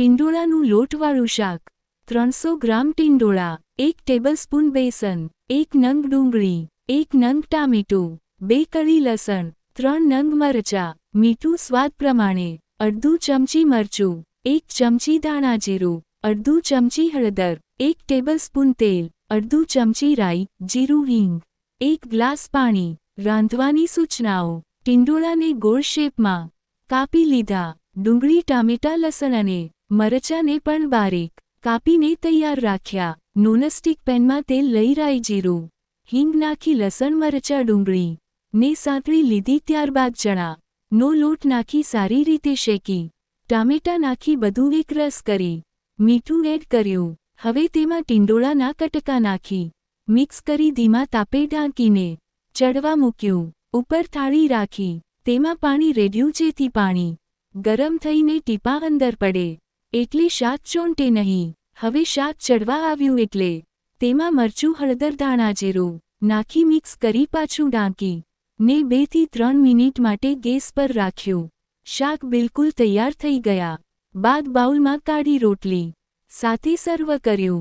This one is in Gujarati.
ટિંડોળાનું લોટવાળું શાક 300 ગ્રામ ટિંડોળા 1 ટેબલસ્પૂન બેસન 1 નંગ ડુંગળી 1 નંગ ટામેટું 2 કળી લસણ 3 નંગ મરચાં મીઠું સ્વાદ પ્રમાણે અડધું ચમચી મરચું 1 ચમચી ધાણા જીરું અડધું ચમચી હળદર 1 ટેબલસ્પૂન તેલ અડધું ચમચી રાઈ જીરું હિંગ 1 ગ્લાસ પાણી રાંધવાની સૂચનાઓ ટિંડોળાને ગોળ શેપમાં કાપી લીધા ડુંગળી ટામેટાં લસણ અને મરચાંને પણ બારીક કાપીને તૈયાર રાખ્યા નોનસ્ટિક પેનમાં તેલ લઈ રાઈ જીરું હિંગ નાખી લસણ મરચાં ડુંગળી ને સાંતળી લીધી ત્યારબાદ ચણા નો લોટ નાખી સારી રીતે શેકી ટામેટાં નાખી બધું એકરસ કરી મીઠું એડ કર્યું હવે તેમાં ટિંડોળાના કટકા નાખી મિક્સ કરી ધીમા તાપે ઢાંકીને ચડવા મૂક્યું ઉપર થાળી રાખી તેમાં પાણી રેડ્યું જેથી પાણી ગરમ થઈને ટીપાં અંદર પડે એટલે શાક ચોંટે નહીં હવે શાક ચડવા આવ્યું એટલે તેમાં મરચું હળદર ધાણા જીરું નાખી મિક્સ કરી પાછું ઢાંકી ને 2 થી 3 મિનિટ માટે ગેસ પર રાખ્યું શાક બિલકુલ તૈયાર થઈ ગયા બાદ બાઉલમાં કાઢી રોટલી સાથે સર્વ કર્યું।